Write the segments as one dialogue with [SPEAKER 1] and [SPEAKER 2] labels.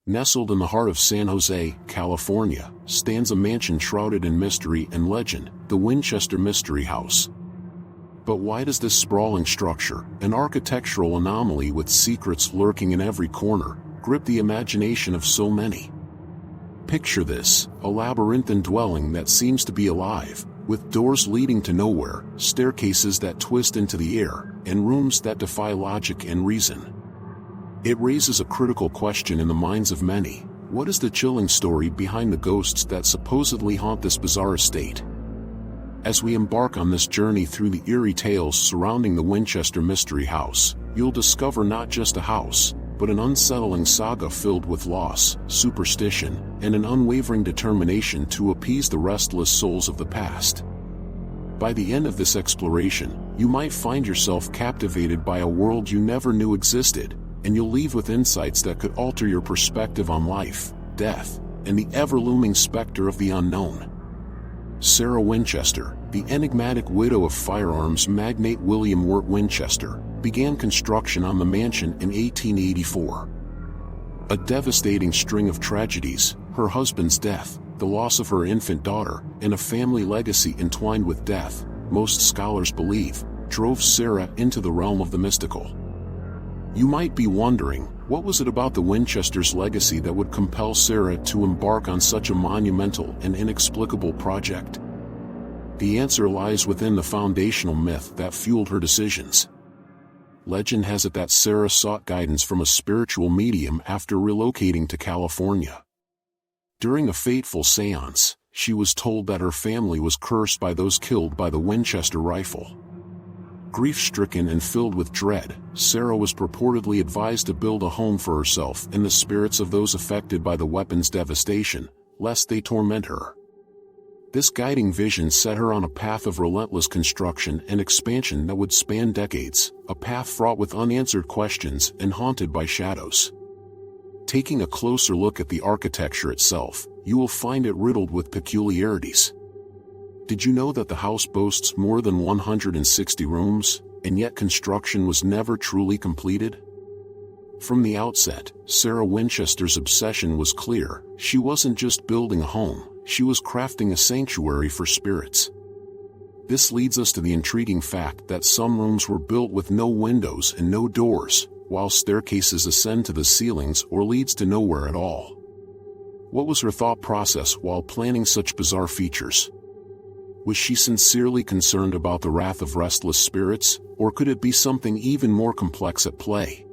[SPEAKER 1] Nestled in the heart of San Jose, California, stands a mansion shrouded in mystery and legend, the Winchester Mystery House. But why does this sprawling structure, an architectural anomaly with secrets lurking in every corner, grip the imagination of so many? Picture this, a labyrinthine dwelling that seems to be alive, with doors leading to nowhere, staircases that twist into the air, and rooms that defy logic and reason. It raises a critical question in the minds of many. What is the chilling story behind the ghosts that supposedly haunt this bizarre estate? As we embark on this journey through the eerie tales surrounding the Winchester Mystery House, you'll discover not just a house, but an unsettling saga filled with loss, superstition, and an unwavering determination to appease the restless souls of the past. By the end of this exploration, you might find yourself captivated by a world you never knew existed, and you'll leave with insights that could alter your perspective on life, death, and the ever-looming specter of the unknown. Sarah Winchester, the enigmatic widow of firearms magnate William Wirt Winchester, began construction on the mansion in 1884. A devastating string of tragedies, her husband's death, the loss of her infant daughter, and a family legacy entwined with death, most scholars believe, drove Sarah into the realm of the mystical. You might be wondering, what was it about the Winchesters' legacy that would compel Sarah to embark on such a monumental and inexplicable project? The answer lies within the foundational myth that fueled her decisions. Legend has it that Sarah sought guidance from a spiritual medium after relocating to California. During a fateful seance, she was told that her family was cursed by those killed by the Winchester rifle. Grief-stricken and filled with dread, Sarah was purportedly advised to build a home for herself and the spirits of those affected by the weapon's devastation, lest they torment her. This guiding vision set her on a path of relentless construction and expansion that would span decades, a path fraught with unanswered questions and haunted by shadows. Taking a closer look at the architecture itself, you will find it riddled with peculiarities. Did you know that the house boasts more than 160 rooms, and yet construction was never truly completed? From the outset, Sarah Winchester's obsession was clear. She wasn't just building a home, she was crafting a sanctuary for spirits. This leads us to the intriguing fact that some rooms were built with no windows and no doors, while staircases ascend to the ceilings or leads to nowhere at all. What was her thought process while planning such bizarre features? Was she sincerely concerned about the wrath of restless spirits, or could it be something even more complex at play?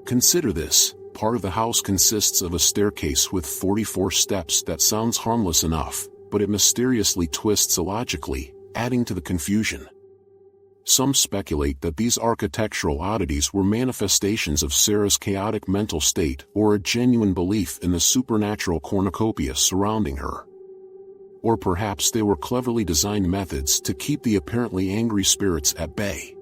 [SPEAKER 1] Consider this. Part of the house consists of a staircase with 44 steps that sounds harmless enough, but it mysteriously twists illogically, adding to the confusion. Some speculate that these architectural oddities were manifestations of Sarah's chaotic mental state or a genuine belief in the supernatural cornucopia surrounding her. Or perhaps they were cleverly designed methods to keep the apparently angry spirits at bay.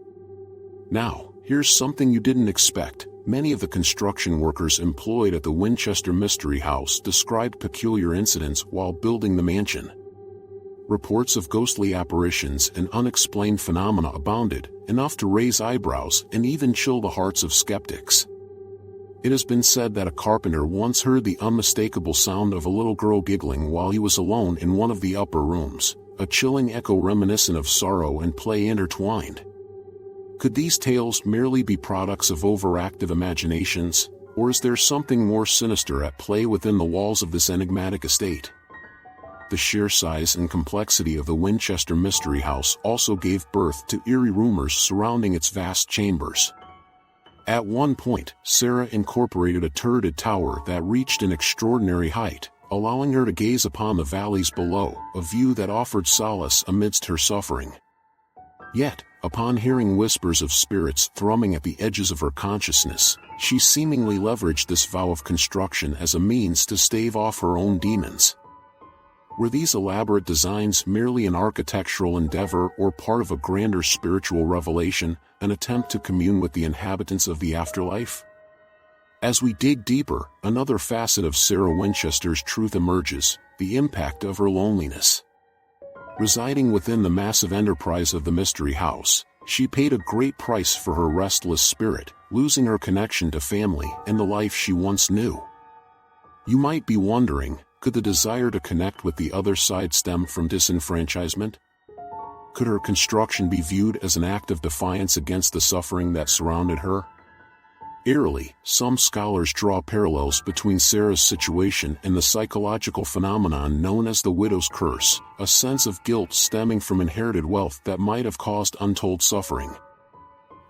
[SPEAKER 1] Now, here's something you didn't expect. Many of the construction workers employed at the Winchester Mystery House described peculiar incidents while building the mansion. Reports of ghostly apparitions and unexplained phenomena abounded, enough to raise eyebrows and even chill the hearts of skeptics. It has been said that a carpenter once heard the unmistakable sound of a little girl giggling while he was alone in one of the upper rooms, a chilling echo reminiscent of sorrow and play intertwined. Could these tales merely be products of overactive imaginations, or is there something more sinister at play within the walls of this enigmatic estate? The sheer size and complexity of the Winchester Mystery House also gave birth to eerie rumors surrounding its vast chambers. At one point, Sarah incorporated a turreted tower that reached an extraordinary height, allowing her to gaze upon the valleys below, a view that offered solace amidst her suffering. Yet, upon hearing whispers of spirits thrumming at the edges of her consciousness, she seemingly leveraged this vow of construction as a means to stave off her own demons. Were these elaborate designs merely an architectural endeavor or part of a grander spiritual revelation, an attempt to commune with the inhabitants of the afterlife? As we dig deeper, another facet of Sarah Winchester's truth emerges: the impact of her loneliness. Residing within the massive enterprise of the Mystery House, she paid a great price for her restless spirit, losing her connection to family and the life she once knew. You might be wondering, could the desire to connect with the other side stem from disenfranchisement? Could her construction be viewed as an act of defiance against the suffering that surrounded her? Eerily, some scholars draw parallels between Sarah's situation and the psychological phenomenon known as the widow's curse, a sense of guilt stemming from inherited wealth that might have caused untold suffering.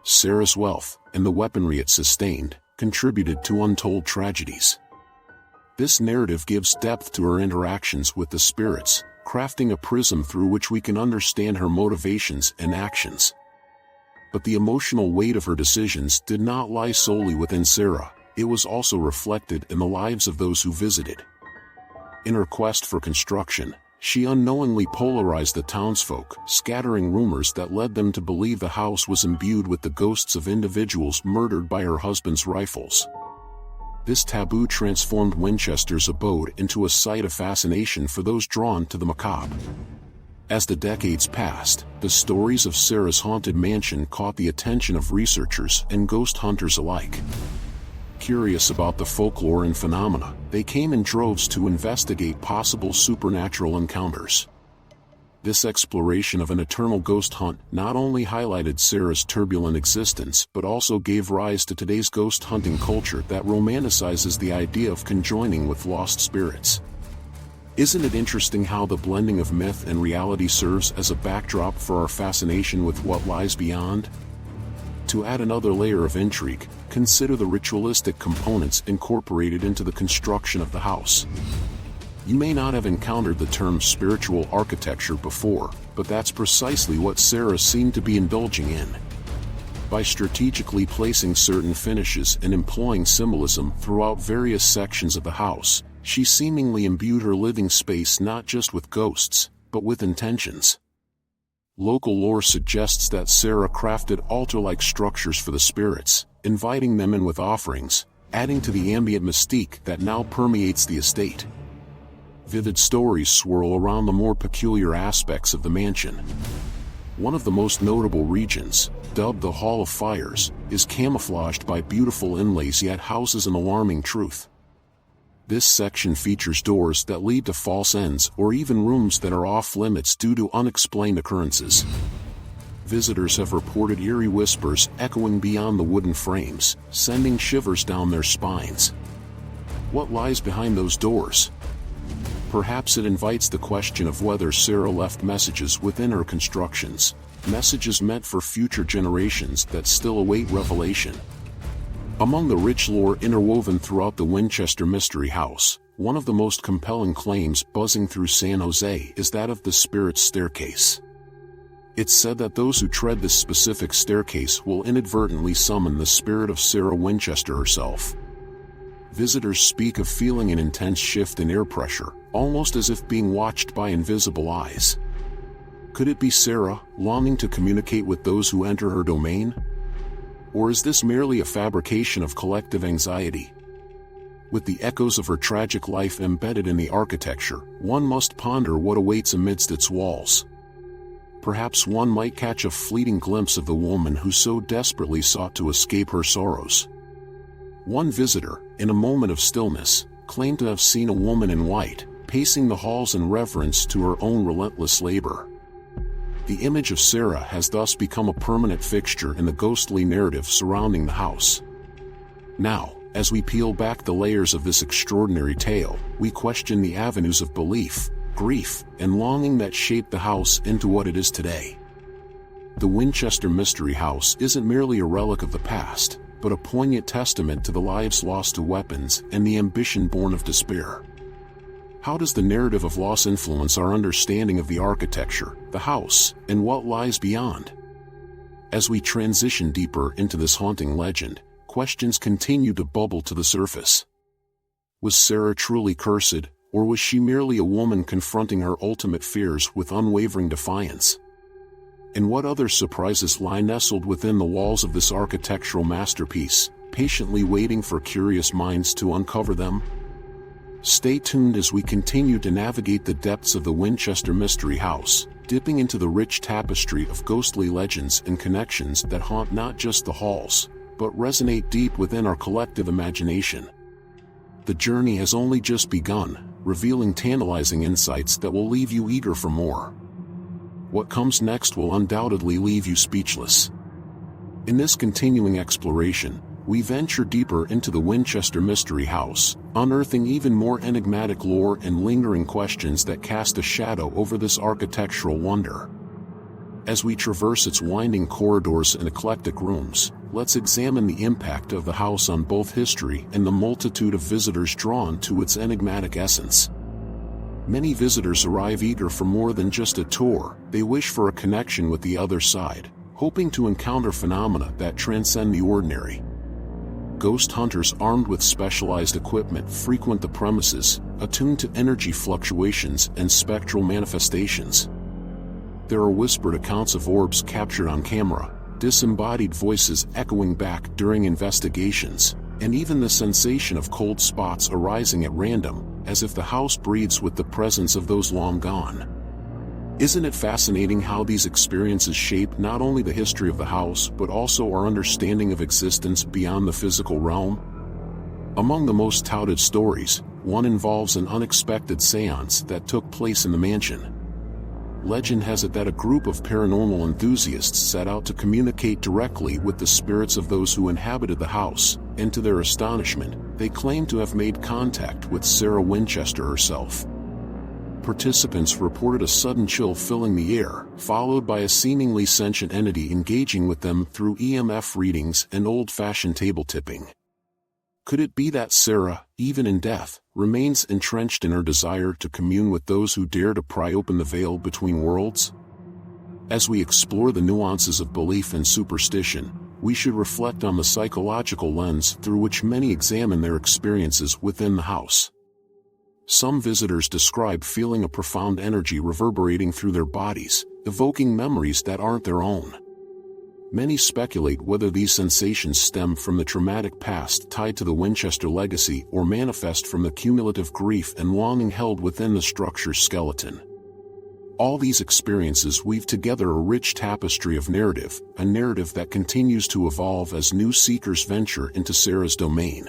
[SPEAKER 1] Sarah's wealth, and the weaponry it sustained, contributed to untold tragedies. This narrative gives depth to her interactions with the spirits, crafting a prism through which we can understand her motivations and actions. But the emotional weight of her decisions did not lie solely within Sarah, it was also reflected in the lives of those who visited. In her quest for construction, she unknowingly polarized the townsfolk, scattering rumors that led them to believe the house was imbued with the ghosts of individuals murdered by her husband's rifles. This taboo transformed Winchester's abode into a site of fascination for those drawn to the macabre. As the decades passed, the stories of Sarah's haunted mansion caught the attention of researchers and ghost hunters alike. Curious about the folklore and phenomena, they came in droves to investigate possible supernatural encounters. This exploration of an eternal ghost hunt not only highlighted Sarah's turbulent existence but also gave rise to today's ghost hunting culture that romanticizes the idea of conjoining with lost spirits. Isn't it interesting how the blending of myth and reality serves as a backdrop for our fascination with what lies beyond? To add another layer of intrigue, consider the ritualistic components incorporated into the construction of the house. You may not have encountered the term spiritual architecture before, but that's precisely what Sarah seemed to be indulging in. By strategically placing certain finishes and employing symbolism throughout various sections of the house, she seemingly imbued her living space not just with ghosts, but with intentions. Local lore suggests that Sarah crafted altar-like structures for the spirits, inviting them in with offerings, adding to the ambient mystique that now permeates the estate. Vivid stories swirl around the more peculiar aspects of the mansion. One of the most notable regions, dubbed the Hall of Fires, is camouflaged by beautiful inlays yet houses an alarming truth. This section features doors that lead to false ends or even rooms that are off-limits due to unexplained occurrences. Visitors have reported eerie whispers echoing beyond the wooden frames, sending shivers down their spines. What lies behind those doors? Perhaps it invites the question of whether Sarah left messages within her constructions, messages meant for future generations that still await revelation. Among the rich lore interwoven throughout the Winchester Mystery House, one of the most compelling claims buzzing through San Jose is that of the Spirit's Staircase. It's said that those who tread this specific staircase will inadvertently summon the spirit of Sarah Winchester herself. Visitors speak of feeling an intense shift in air pressure, almost as if being watched by invisible eyes. Could it be Sarah, longing to communicate with those who enter her domain? Or is this merely a fabrication of collective anxiety? With the echoes of her tragic life embedded in the architecture, one must ponder what awaits amidst its walls. Perhaps one might catch a fleeting glimpse of the woman who so desperately sought to escape her sorrows. One visitor, in a moment of stillness, claimed to have seen a woman in white, pacing the halls in reverence to her own relentless labor. The image of Sarah has thus become a permanent fixture in the ghostly narrative surrounding the house. Now, as we peel back the layers of this extraordinary tale, we question the avenues of belief, grief, and longing that shaped the house into what it is today. The Winchester Mystery House isn't merely a relic of the past, but a poignant testament to the lives lost to weapons and the ambition born of despair. How does the narrative of loss influence our understanding of the architecture, the house, and what lies beyond? As we transition deeper into this haunting legend, questions continue to bubble to the surface. Was Sarah truly cursed, or was she merely a woman confronting her ultimate fears with unwavering defiance? And what other surprises lie nestled within the walls of this architectural masterpiece, patiently waiting for curious minds to uncover them? Stay tuned as we continue to navigate the depths of the Winchester Mystery House, dipping into the rich tapestry of ghostly legends and connections that haunt not just the halls, but resonate deep within our collective imagination. The journey has only just begun, revealing tantalizing insights that will leave you eager for more. What comes next will undoubtedly leave you speechless. In this continuing exploration, we venture deeper into the Winchester Mystery House, unearthing even more enigmatic lore and lingering questions that cast a shadow over this architectural wonder. As we traverse its winding corridors and eclectic rooms, let's examine the impact of the house on both history and the multitude of visitors drawn to its enigmatic essence. Many visitors arrive eager for more than just a tour. They wish for a connection with the other side, hoping to encounter phenomena that transcend the ordinary. Ghost hunters armed with specialized equipment frequent the premises, attuned to energy fluctuations and spectral manifestations. There are whispered accounts of orbs captured on camera, disembodied voices echoing back during investigations, and even the sensation of cold spots arising at random, as if the house breathes with the presence of those long gone. Isn't it fascinating how these experiences shape not only the history of the house but also our understanding of existence beyond the physical realm? Among the most touted stories, one involves an unexpected seance that took place in the mansion. Legend has it that a group of paranormal enthusiasts set out to communicate directly with the spirits of those who inhabited the house, and to their astonishment, they claimed to have made contact with Sarah Winchester herself. Participants reported a sudden chill filling the air, followed by a seemingly sentient entity engaging with them through EMF readings and old-fashioned table tipping. Could it be that Sarah, even in death, remains entrenched in her desire to commune with those who dare to pry open the veil between worlds? As we explore the nuances of belief and superstition, we should reflect on the psychological lens through which many examine their experiences within the house. Some visitors describe feeling a profound energy reverberating through their bodies, evoking memories that aren't their own. Many speculate whether these sensations stem from the traumatic past tied to the Winchester legacy or manifest from the cumulative grief and longing held within the structure's skeleton. All these experiences weave together a rich tapestry of narrative, a narrative that continues to evolve as new seekers venture into Sarah's domain.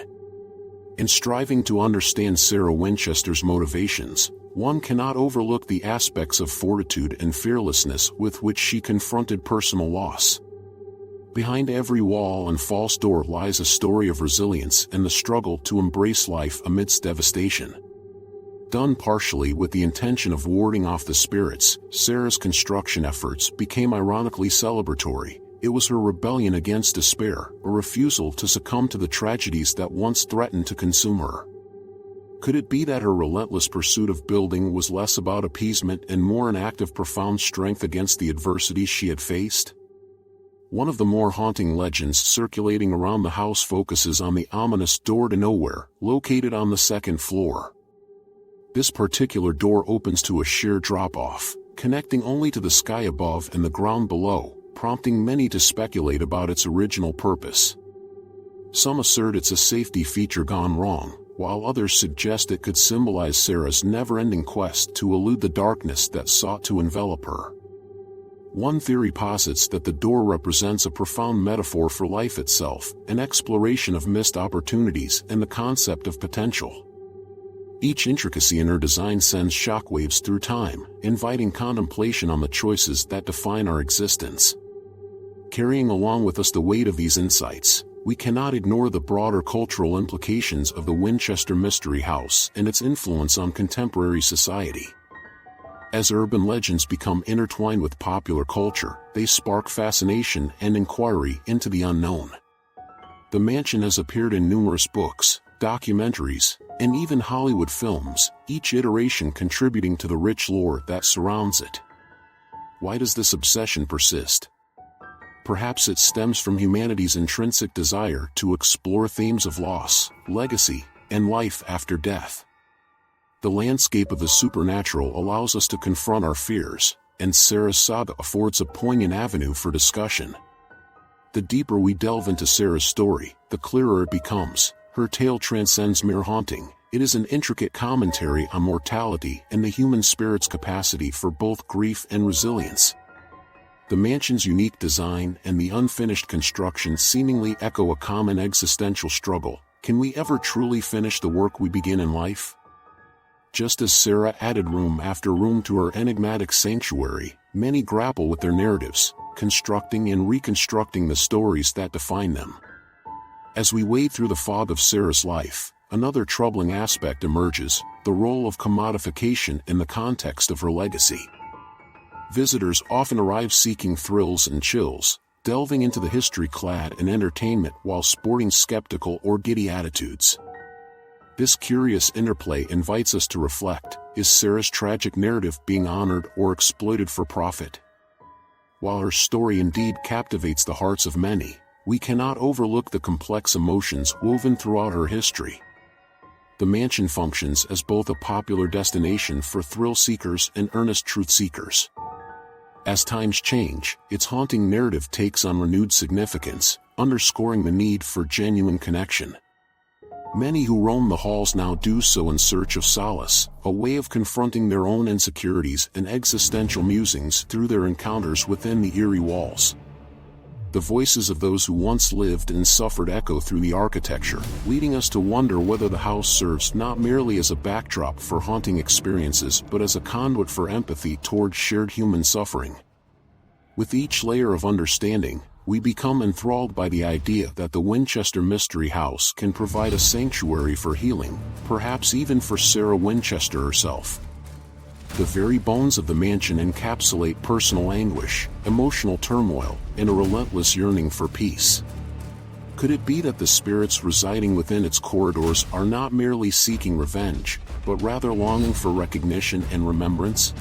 [SPEAKER 1] In striving to understand Sarah Winchester's motivations, one cannot overlook the aspects of fortitude and fearlessness with which she confronted personal loss. Behind every wall and false door lies a story of resilience and the struggle to embrace life amidst devastation. Done partially with the intention of warding off the spirits, Sarah's construction efforts became ironically celebratory. It was her rebellion against despair, a refusal to succumb to the tragedies that once threatened to consume her. Could it be that her relentless pursuit of building was less about appeasement and more an act of profound strength against the adversities she had faced? One of the more haunting legends circulating around the house focuses on the ominous door to nowhere, located on the second floor. This particular door opens to a sheer drop-off, connecting only to the sky above and the ground below, prompting many to speculate about its original purpose. Some assert it's a safety feature gone wrong, while others suggest it could symbolize Sarah's never-ending quest to elude the darkness that sought to envelop her. One theory posits that the door represents a profound metaphor for life itself, an exploration of missed opportunities and the concept of potential. Each intricacy in her design sends shockwaves through time, inviting contemplation on the choices that define our existence. Carrying along with us the weight of these insights, we cannot ignore the broader cultural implications of the Winchester Mystery House and its influence on contemporary society. As urban legends become intertwined with popular culture, they spark fascination and inquiry into the unknown. The mansion has appeared in numerous books, documentaries, and even Hollywood films, each iteration contributing to the rich lore that surrounds it. Why does this obsession persist? Perhaps it stems from humanity's intrinsic desire to explore themes of loss, legacy, and life after death. The landscape of the supernatural allows us to confront our fears, and Sarah's saga affords a poignant avenue for discussion. The deeper we delve into Sarah's story, the clearer it becomes. Her tale transcends mere haunting. It is an intricate commentary on mortality and the human spirit's capacity for both grief and resilience. The mansion's unique design and the unfinished construction seemingly echo a common existential struggle, Can we ever truly finish the work we begin in life? Just as Sarah added room after room to her enigmatic sanctuary, many grapple with their narratives, constructing and reconstructing the stories that define them. As we wade through the fog of Sarah's life, another troubling aspect emerges: the role of commodification in the context of her legacy. Visitors often arrive seeking thrills and chills, delving into the history-clad in entertainment while sporting skeptical or giddy attitudes. This curious interplay invites us to reflect: is Sarah's tragic narrative being honored or exploited for profit? While her story indeed captivates the hearts of many, we cannot overlook the complex emotions woven throughout her history. The mansion functions as both a popular destination for thrill-seekers and earnest truth-seekers. As times change, its haunting narrative takes on renewed significance, underscoring the need for genuine connection. Many who roam the halls now do so in search of solace, a way of confronting their own insecurities and existential musings through their encounters within the eerie walls. The voices of those who once lived and suffered echo through the architecture, leading us to wonder whether the house serves not merely as a backdrop for haunting experiences but as a conduit for empathy toward shared human suffering. With each layer of understanding, we become enthralled by the idea that the Winchester Mystery House can provide a sanctuary for healing, perhaps even for Sarah Winchester herself. The very bones of the mansion encapsulate personal anguish, emotional turmoil, and a relentless yearning for peace. Could it be that the spirits residing within its corridors are not merely seeking revenge, but rather longing for recognition and remembrance?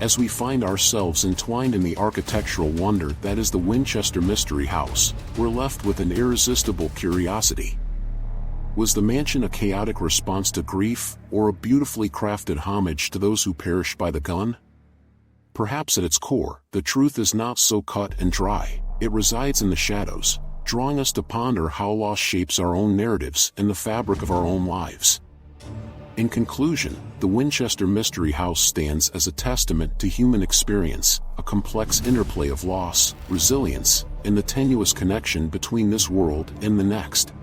[SPEAKER 1] As we find ourselves entwined in the architectural wonder that is the Winchester Mystery House, we're left with an irresistible curiosity. Was the mansion a chaotic response to grief, or a beautifully crafted homage to those who perished by the gun? Perhaps at its core, the truth is not so cut and dry. It resides in the shadows, drawing us to ponder how loss shapes our own narratives and the fabric of our own lives. In conclusion, the Winchester Mystery House stands as a testament to human experience, a complex interplay of loss, resilience, and the tenuous connection between this world and the next.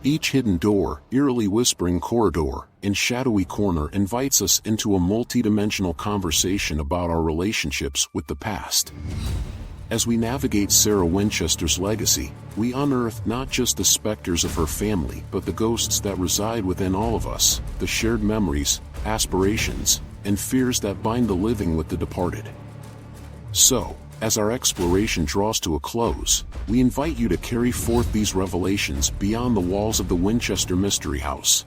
[SPEAKER 1] Each hidden door, eerily whispering corridor, and shadowy corner invites us into a multidimensional conversation about our relationships with the past. As we navigate Sarah Winchester's legacy, we unearth not just the specters of her family but the ghosts that reside within all of us, the shared memories, aspirations, and fears that bind the living with the departed. So, as our exploration draws to a close, we invite you to carry forth these revelations beyond the walls of the Winchester Mystery House.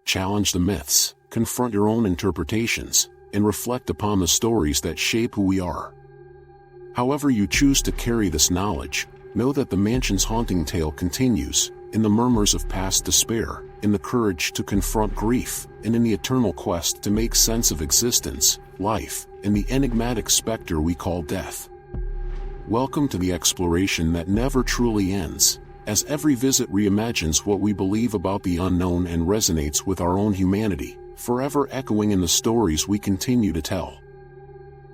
[SPEAKER 1] Challenge the myths, confront your own interpretations, and reflect upon the stories that shape who we are. However you choose to carry this knowledge, know that the mansion's haunting tale continues, in the murmurs of past despair, in the courage to confront grief, and in the eternal quest to make sense of existence, life, and the enigmatic specter we call death. Welcome to the exploration that never truly ends, as every visit reimagines what we believe about the unknown and resonates with our own humanity, forever echoing in the stories we continue to tell.